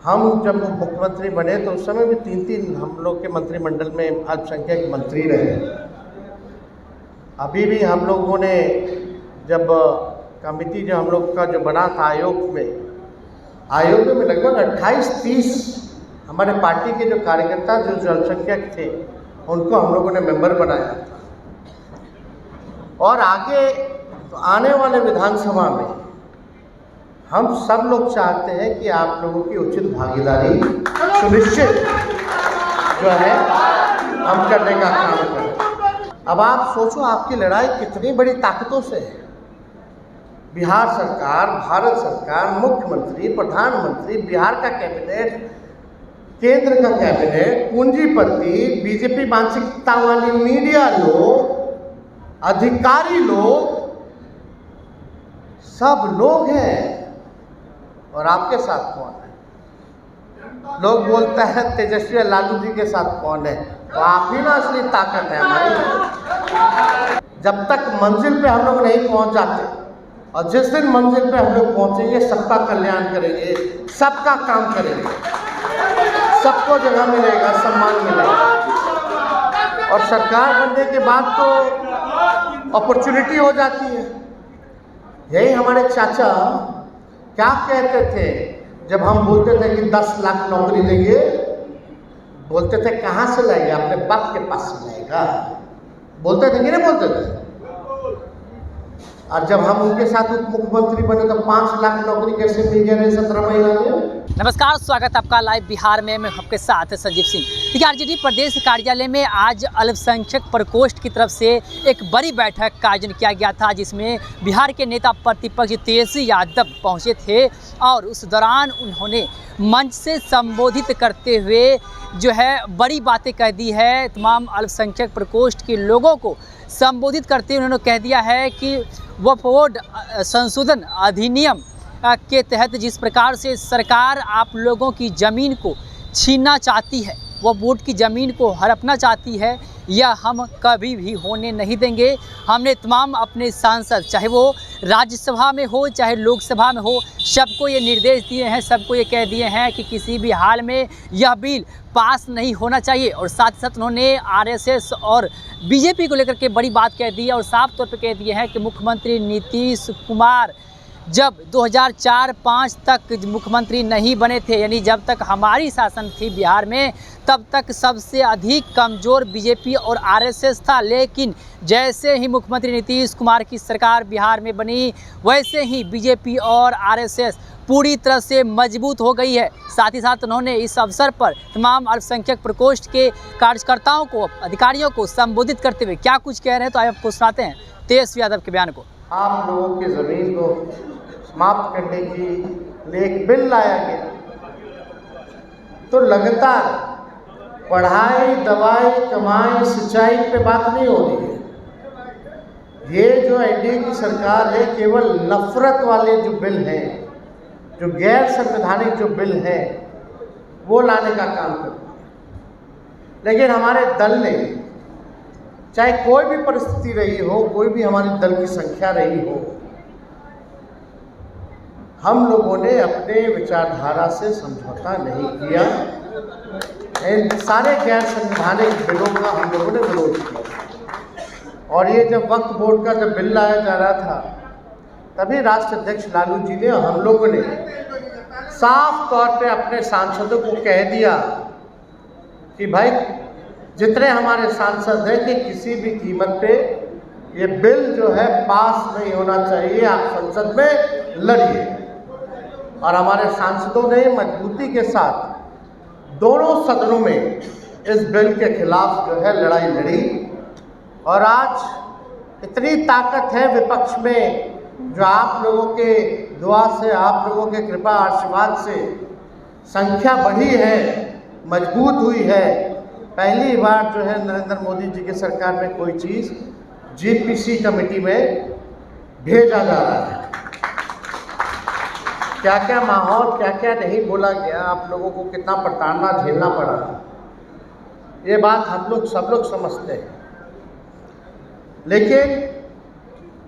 हम जब मुख्यमंत्री बने तो उस समय भी 3-3 हम लोग के मंत्रिमंडल में अल्पसंख्यक मंत्री रहे। अभी भी हम लोगों ने जब कमेटी जो हम लोग का जो बना था आयोग में लगभग 28-30 हमारे पार्टी के जो कार्यकर्ता जो अल्पसंख्यक थे उनको हम लोगों ने मेंबर बनाया था। और आगे आने वाले विधानसभा में हम सब लोग चाहते हैं कि आप लोगों की उचित भागीदारी सुनिश्चित जो है हम करने का काम करें। अब आप सोचो आपकी लड़ाई कितनी बड़ी ताकतों से है। बिहार सरकार, भारत सरकार, मुख्यमंत्री, प्रधानमंत्री, बिहार का कैबिनेट, केंद्र का कैबिनेट, पूंजीपति, बीजेपी मानसिकता वाली मीडिया लोग, अधिकारी लोग, सब लोग हैं। और आपके साथ कौन है? लोग बोलते हैं तेजस्वी लालू जी के साथ कौन है? तो आप ही ना असली ताकत है हमारी। जब तक मंजिल पे हम लोग नहीं पहुंच जाते और जिस दिन मंजिल पे हम लोग पहुंचेंगे सबका कल्याण करेंगे, सबका काम करेंगे, सबको जगह मिलेगा, सम्मान मिलेगा। और सरकार बनने के बाद तो अपॉर्चुनिटी हो जाती है। यही हमारे चाचा क्या कहते थे जब हम बोलते थे कि 10 लाख नौकरी देंगे? बोलते थे कहाँ से लाएंगे? अपने बाप के पास से लाएगा, बोलते थे कि नहीं बोलते थे? और जब हम उनके साथ उप मुख्यमंत्री बने तो 5 लाख नौकरी कैसे मिल गया 17 महीना में? नमस्कार, स्वागत आपका लाइव बिहार में। मैं आपके साथ संजीव सिंह। देखिए, आरजेडी प्रदेश कार्यालय में आज अल्पसंख्यक प्रकोष्ठ की तरफ से एक बड़ी बैठक का आयोजन किया गया था, जिसमें बिहार के नेता प्रतिपक्ष तेजस्वी यादव पहुंचे थे और उस दौरान उन्होंने मंच से संबोधित करते हुए जो है बड़ी बातें कह दी है। तमाम अल्पसंख्यक प्रकोष्ठ के लोगों को संबोधित करते हुए उन्होंने कह दिया है कि वक्फ बोर्ड संशोधन अधिनियम के तहत जिस प्रकार से सरकार आप लोगों की ज़मीन को छीनना चाहती है, वह बोर्ड की ज़मीन को हड़पना चाहती है, यह हम कभी भी होने नहीं देंगे। हमने तमाम अपने सांसद, चाहे वो राज्यसभा में हो चाहे लोकसभा में हो, सबको ये निर्देश दिए हैं, सबको ये कह दिए हैं कि किसी भी हाल में यह बिल पास नहीं होना चाहिए। और साथ ही साथ उन्होंने आरएसएस और बीजेपी को लेकर के बड़ी बात कह दी है और साफ तौर पर कह दिए हैं कि मुख्यमंत्री नीतीश कुमार जब 2004-05 तक मुख्यमंत्री नहीं बने थे, यानी जब तक हमारी शासन थी बिहार में, तब तक सबसे अधिक कमज़ोर बीजेपी और आरएसएस था। लेकिन जैसे ही मुख्यमंत्री नीतीश कुमार की सरकार बिहार में बनी, वैसे ही बीजेपी और आरएसएस पूरी तरह से मजबूत हो गई है। साथ ही साथ उन्होंने इस अवसर पर तमाम अल्पसंख्यक प्रकोष्ठ के कार्यकर्ताओं को, अधिकारियों को संबोधित करते हुए क्या कुछ कह रहे हैं, तो आप आपको सुनाते हैं तेजस्वी यादव के बयान को। आप लोगों की ज़मीन को समाप्त करने के लिए एक बिल लाया गया, तो लगातार पढ़ाई, दवाई, कमाई, सिंचाई पे बात नहीं हो रही है। ये जो एनडीए की सरकार है केवल नफरत वाले जो बिल हैं, जो गैर संवैधानिक जो बिल हैं, वो लाने का काम करती है। लेकिन हमारे दल ने, चाहे कोई भी परिस्थिति रही हो, कोई भी हमारे दल की संख्या रही हो, हम लोगों ने अपने विचारधारा से समझौता नहीं किया। इन सारे गैर संवैधानिक बिलों का हम लोगों ने विरोध किया। और ये जब वक्फ बोर्ड का जब बिल लाया जा रहा था, तभी राष्ट्र अध्यक्ष लालू जी ने, हम लोगों ने साफ तौर पे अपने सांसदों को कह दिया कि भाई जितने हमारे सांसद हैं कि किसी भी कीमत पे ये बिल जो है पास नहीं होना चाहिए, आप संसद में लड़िए। और हमारे सांसदों ने मजबूती के साथ दोनों सदनों में इस बिल के खिलाफ जो है लड़ाई लड़ी। और आज इतनी ताकत है विपक्ष में, जो आप लोगों के दुआ से, आप लोगों के कृपा आशीर्वाद से संख्या बढ़ी है, मजबूत हुई है। पहली बार जो है नरेंद्र मोदी जी की सरकार में कोई चीज़ जीपीसी कमेटी में भेजा जा रहा है। क्या क्या माहौल, क्या क्या नहीं बोला गया, आप लोगों को कितना प्रताड़ना झेलना पड़ा, ये बात हम लोग सब लोग समझते हैं। लेकिन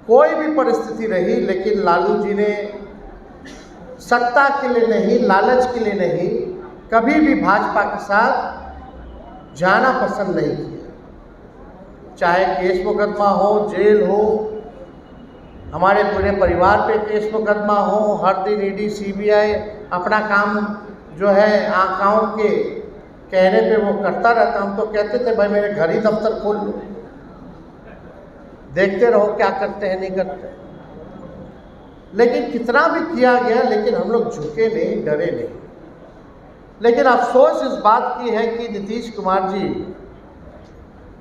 कोई भी परिस्थिति रही, लेकिन लालू जी ने सत्ता के लिए नहीं, लालच के लिए नहीं, कभी भी भाजपा के साथ जाना पसंद नहीं किया। चाहे केस मुकदमा हो, जेल हो, हमारे पूरे परिवार पे केस मुकदमा हो, हर दिन ईडी सीबीआई अपना काम जो है आकाओं के कहने पे वो करता रहता। हम तो कहते थे भाई मेरे घर ही दफ्तर खोल लो, देखते रहो क्या करते हैं नहीं करते। लेकिन कितना भी किया गया, लेकिन हम लोग झुके नहीं, डरे नहीं। लेकिन अफसोस इस बात की है कि नीतीश कुमार जी,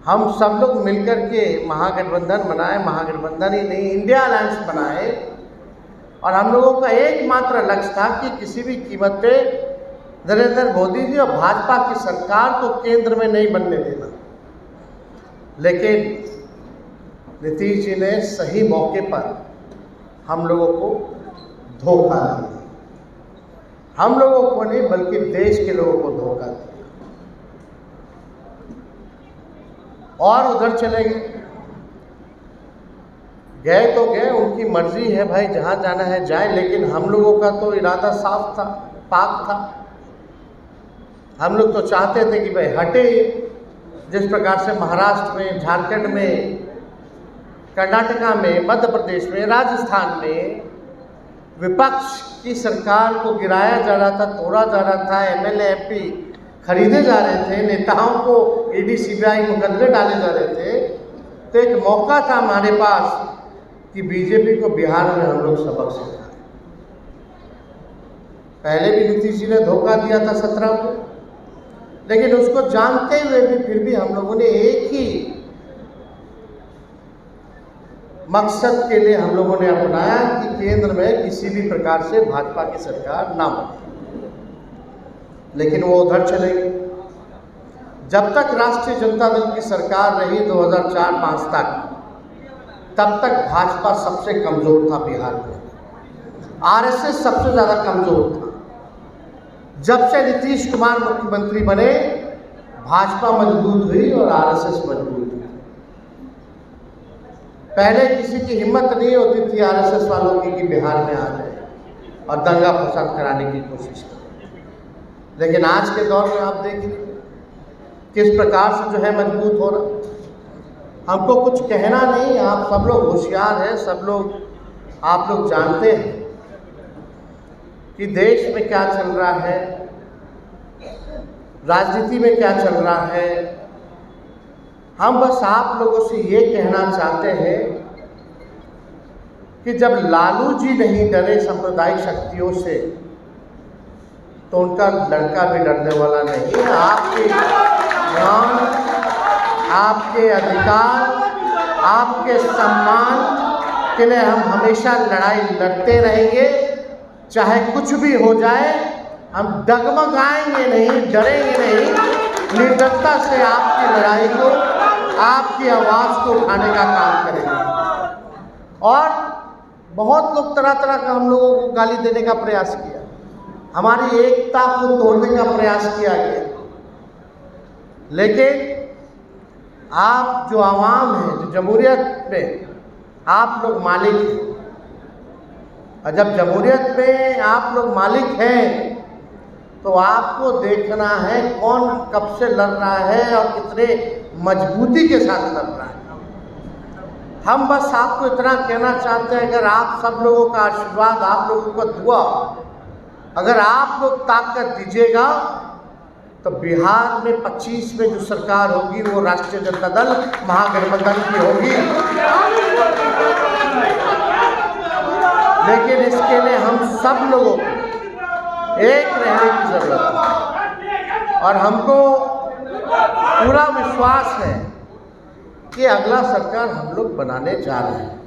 हम सब लोग मिलकर के महागठबंधन बनाए, महागठबंधन ही नहीं इंडिया अलायंस बनाए, और हम लोगों का एकमात्र लक्ष्य था कि किसी भी कीमत पे नरेंद्र मोदी जी और भाजपा की सरकार को केंद्र में नहीं बनने देना। लेकिन नीतीश जी ने सही मौके पर हम लोगों को धोखा दिया। हम लोगों को नहीं बल्कि देश के लोगों को धोखा दिया। और उधर चले गए तो गए, उनकी मर्जी है भाई, जहाँ जाना है जाए। लेकिन हम लोगों का तो इरादा साफ था, पाक था। हम लोग तो चाहते थे कि भाई हटे। जिस प्रकार से महाराष्ट्र में, झारखंड में, कर्नाटका में, मध्य प्रदेश में, राजस्थान में विपक्ष की सरकार को गिराया जा रहा था, तोड़ा जा रहा था, एमएलए एमपी खरीदे जा रहे थे, नेताओं को ईडी सीबीआई मुकदमे डाले जा रहे थे, तो एक मौका था हमारे पास कि बीजेपी को बिहार में हम लोग सबक सिखाएं। पहले भी नीतीश जी ने धोखा दिया था 17 को, लेकिन उसको जानते हुए भी फिर भी हम लोगों ने एक ही मकसद के लिए हम लोगों ने अपनाया कि केंद्र में किसी भी प्रकार से भाजपा की सरकार ना बने। लेकिन वो उधर चले गए। जब तक राष्ट्रीय जनता दल की सरकार रही 2004-05 तक, तब तक भाजपा सबसे कमजोर था बिहार में, आरएसएस सबसे ज़्यादा कमजोर था। जब से नीतीश कुमार मुख्यमंत्री बने, भाजपा मजबूत हुई और आरएसएस मजबूत हुई। पहले किसी की हिम्मत नहीं होती थी आरएसएस वालों की कि बिहार में आ जाए और दंगा फसाद कराने की कोशिश करें। लेकिन आज के दौर में आप देख लीजिए किस प्रकार से जो है मजबूत हो रहा। हमको कुछ कहना नहीं, आप सब लोग होशियार हैं, सब लोग आप लोग जानते हैं कि देश में क्या चल रहा है, राजनीति में क्या चल रहा है। हम बस आप लोगों से ये कहना चाहते हैं कि जब लालू जी नहीं डरे सांप्रदायिक शक्तियों से, तो उनका लड़का भी डरने वाला नहीं है। आपके ज्ञान, आपके अधिकार, आपके सम्मान के लिए हम हमेशा लड़ाई लड़ते रहेंगे। चाहे कुछ भी हो जाए, हम डगमगाएंगे नहीं, डरेंगे नहीं, निर्भीकता से आपकी लड़ाई को, आपकी आवाज़ को उठाने का काम करेंगे। और बहुत लोग तरह तरह का हम लोगों को गाली देने का प्रयास किया, हमारी एकता को तोड़ने का प्रयास किया गया। लेकिन आप जो आवाम है, जो जमहूरियत में आप लोग मालिक हैं, और जब जमहूरियत में आप लोग मालिक हैं, तो आपको देखना है कौन कब से लड़ रहा है और कितने मजबूती के साथ लड़ रहा है। हम बस आपको इतना कहना चाहते हैं, अगर आप सब लोगों का आशीर्वाद, आप लोगों का दुआ, अगर आप लोग ताकत दीजिएगा, तो बिहार में 25 में जो सरकार होगी वो राष्ट्रीय जनता दल महागठबंधन की होगी। लेकिन इसके लिए हम सब लोगों को एक रहने की ज़रूरत है, और हमको पूरा विश्वास है कि अगला सरकार हम लोग बनाने जा रहे हैं।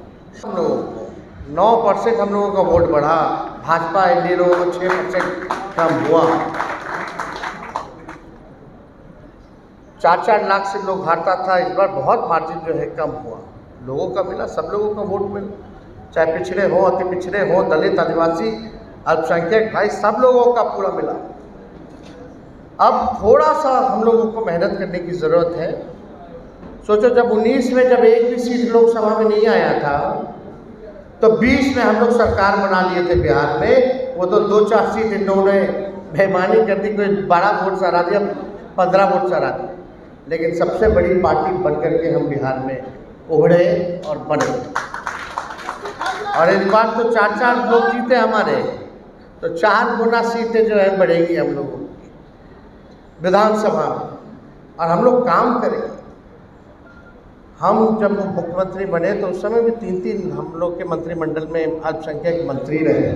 हम लोगों को 9% हम लोगों का वोट बढ़ा, भाजपा एनडीए लोगों को 6% कम हुआ। 4-4 लाख से लोग हारता था, इस बार बहुत मार्जिन जो है कम हुआ, लोगों का मिला, सब लोगों का वोट मिला, चाहे पिछड़े हो, अति पिछड़े हो, दलित, आदिवासी, अल्पसंख्यक भाई, सब लोगों का पूरा मिला। अब थोड़ा सा हम लोगों को मेहनत करने की ज़रूरत है। सोचो जब 19 में जब एक भी सीट लोकसभा में नहीं आया था, तो 20 में हम लोग सरकार बना लिए थे बिहार में, वो तो 2-4 सीट इन्होंने बेईमानी कर दी, कोई 12 वोट से हरा दिया, 15 वोट से हरा दिया, लेकिन सबसे बड़ी पार्टी बन करके हम बिहार में उभरे और बने। और इस बार तो 4-4 लोग जीते हमारे, तो 4 गुना सीटें जो है बढ़ेगी हम लोगों की विधानसभा में, और हम लोग काम करेंगे। हम जब मुख्यमंत्री बने तो उस समय भी 3-3 हम लोग के मंत्रिमंडल में अल्पसंख्यक मंत्री रहे।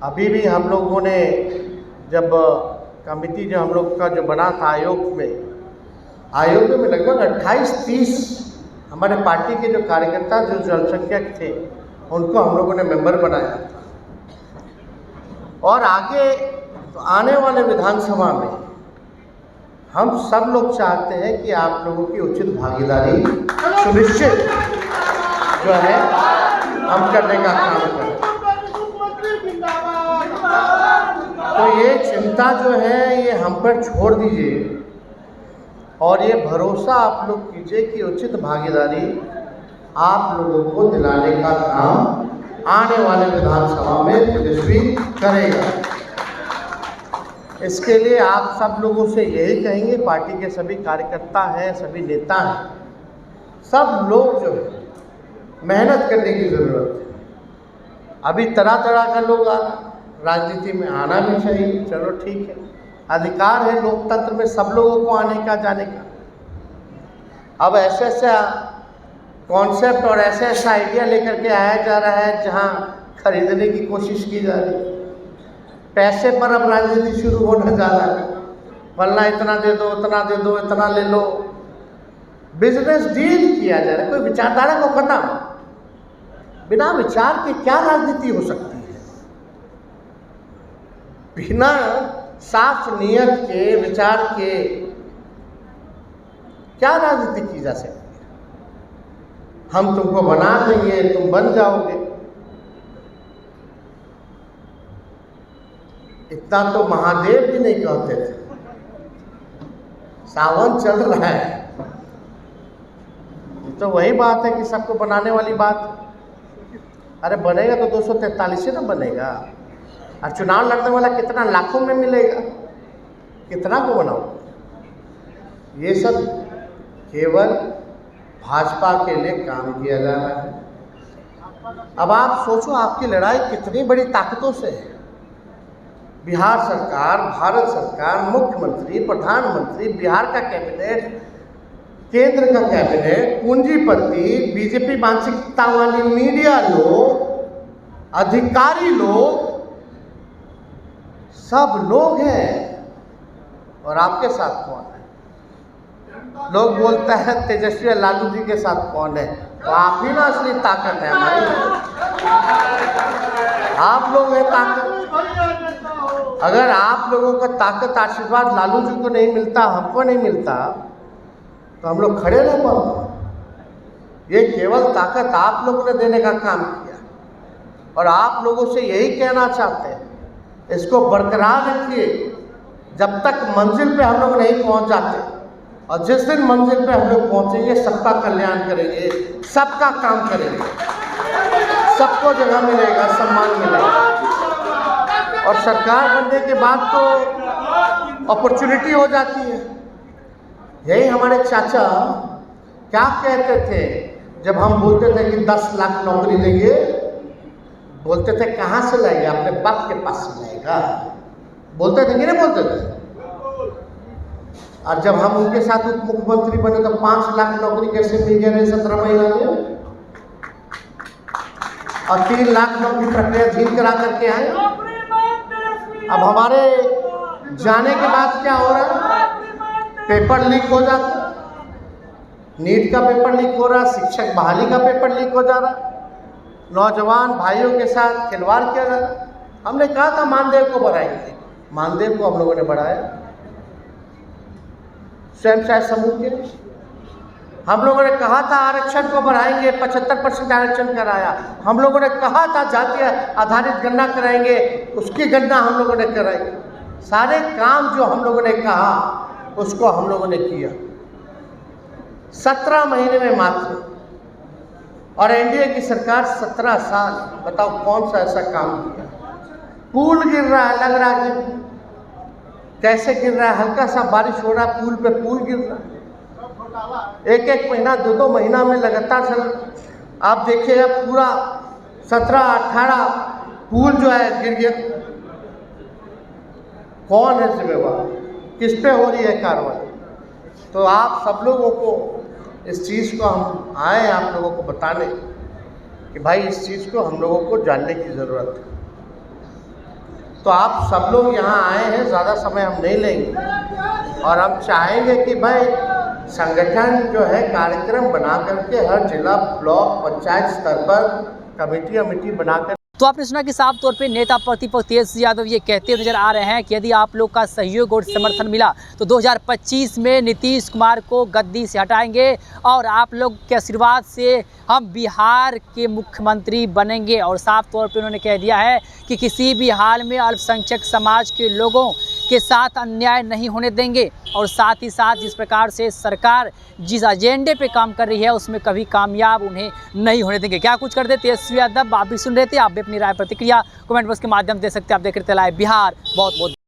अभी भी हम लोगों ने जब कमेटी जो हम लोग का जो बना था आयोग में लगभग 28-30 हमारे पार्टी के जो कार्यकर्ता जो अल्पसंख्यक थे उनको हम लोगों ने मेंबर बनाया था। और आगे आने वाले विधानसभा में हम सब लोग चाहते हैं कि आप लोगों की उचित भागीदारी सुनिश्चित जो है हम करने का काम करें। तो ये चिंता जो है ये हम पर छोड़ दीजिए और ये भरोसा आप लोग कीजिए कि उचित भागीदारी आप लोगों को दिलाने का काम आने वाले विधानसभा में तेजस्वी करेगा। इसके लिए आप सब लोगों से यही कहेंगे, पार्टी के सभी कार्यकर्ता हैं, सभी नेता हैं, सब लोग जो है मेहनत करने की ज़रूरत है। अभी तरह तरह का लोग राजनीति में आना भी चाहिए, चलो ठीक है, अधिकार है लोकतंत्र में सब लोगों को आने का जाने का। अब ऐसा कॉन्सेप्ट और ऐसा आइडिया लेकर के आया जा रहा है जहां खरीदने की कोशिश की जा रही है। पैसे पर अब राजनीति शुरू होना जा रहा है, फलना इतना दे दो, उतना दे दो, इतना ले लो, बिजनेस डील किया जा रहा है। कोई विचारधारा को खत्म, बिना विचार के क्या राजनीति हो सकती है? बिना साफ नियत के, विचार के क्या राजनीति की जा सकती है? हम तुमको बना देंगे, तुम बन जाओगे, इतना तो महादेव भी नहीं कहते थे। सावन चल रहा है तो वही बात है कि सबको बनाने वाली बात। अरे बनेगा तो 243 ना बनेगा, और चुनाव लड़ने वाला कितना लाखों में मिलेगा, कितना को बनाओ? ये सब केवल भाजपा के लिए काम किया जा रहा है। अब आप सोचो आपकी लड़ाई कितनी बड़ी ताकतों से है। बिहार सरकार, भारत सरकार, मुख्यमंत्री, प्रधानमंत्री, बिहार का कैबिनेट, केंद्र का कैबिनेट, पूंजीपति, बीजेपी मानसिकता वाली मीडिया लोग, अधिकारी लोग, सब लोग हैं। और आपके साथ कौन है? लोग बोलते हैं तेजस्वी लालू जी के साथ कौन है? तो आप ही ना असली ताकत है हमारी, आप लोग हैं ताकत। अगर आप लोगों का ताकत आशीर्वाद लालू जी को नहीं मिलता, हमको नहीं मिलता, तो हम लोग खड़े नहीं पाते। ये केवल ताकत आप लोगों ने देने का काम किया, और आप लोगों से यही कहना चाहते हैं, इसको बरकरार रखिए जब तक मंजिल पे हम लोग नहीं पहुंच जाते। और जिस दिन मंजिल पे हम लोग पहुंचेंगे, सबका कल्याण करेंगे, सबका काम करेंगे, सबको जगह मिलेगा, सम्मान मिलेगा। और सरकार बनने के बाद तो अपॉर्चुनिटी हो जाती है। यही हमारे चाचा क्या कहते थे जब हम बोलते थे कि 10 लाख नौकरी देंगे? बोलते थे कहाँ से लाएगा? अपने बाप के पास से लाएगा, बोलते थे कि नहीं बोलते थे? और जब हम उनके साथ उप मुख्यमंत्री बने तो 5 लाख नौकरी कैसे मिल गया 17 महीना में, और 3 लाख नौकरी प्रक्रिया धीन करा करके आए। अब हमारे जाने के बाद क्या हो रहा है? पेपर लीक हो जाता, नीट का पेपर लीक हो रहा, शिक्षक बहाली का पेपर लीक हो जा रहा, नौजवान भाइयों के साथ खिलवाड़ किया जा रहा। हमने कहा था मानदेय को बढ़ाएंगे, मानदेय को हम लोगों ने बढ़ाया। स्वयं सहायता समूह के हम लोगों ने कहा था आरक्षण को बढ़ाएंगे, 75% आरक्षण कराया। हम लोगों ने कहा था जातीय आधारित गणना कराएंगे, उसकी गणना हम लोगों ने कराई। सारे काम जो हम लोगों ने कहा उसको हम लोगों ने किया 17 महीने में मात्र। और एनडीए की सरकार 17 साल, बताओ कौन सा ऐसा काम किया? पुल गिर रहा है, लग रहा है कि कैसे गिर रहा है, हल्का सा बारिश हो रहा है, पुल पे पुल गिर रहा है। एक एक महीना, दो दो महीना में लगातार चल, आप देखिएगा पूरा 17-18 पुल जो है गिर गया। कौन है जिम्मेवार, किस पे हो रही है कार्रवाई? तो आप सब लोगों को इस चीज़ को हम आए आप लोगों को बताने कि भाई इस चीज़ को हम लोगों को जानने की ज़रूरत है। तो आप सब लोग यहाँ आए हैं, ज़्यादा समय हम नहीं लेंगे और हम चाहेंगे कि भाई संगठन जो है कार्यक्रम बना करके हर जिला, ब्लॉक, पंचायत स्तर पर कमेटी बनाकर। तो आपने सुना कि साफ तौर पे नेता प्रतिपक्ष तेजस्वी यादव ये कहते नजर आ रहे हैं कि यदि आप लोग का सहयोग और समर्थन मिला तो 2025 में नीतीश कुमार को गद्दी से हटाएंगे और आप लोग के आशीर्वाद से हम बिहार के मुख्यमंत्री बनेंगे। और साफ तौर पे उन्होंने कह दिया है कि किसी भी हाल में अल्पसंख्यक समाज के लोगों के साथ अन्याय नहीं होने देंगे और साथ ही साथ जिस प्रकार से सरकार जिस एजेंडे पे काम कर रही है उसमें कभी कामयाब उन्हें नहीं होने देंगे। क्या कुछ कर दे तेजस्वी यादव, आप भी सुन रहे थे। आप भी अपनी राय प्रतिक्रिया कमेंट बॉक्स के माध्यम दे सकते हैं। आप देख रहे थे लाइव बिहार। बहुत बहुत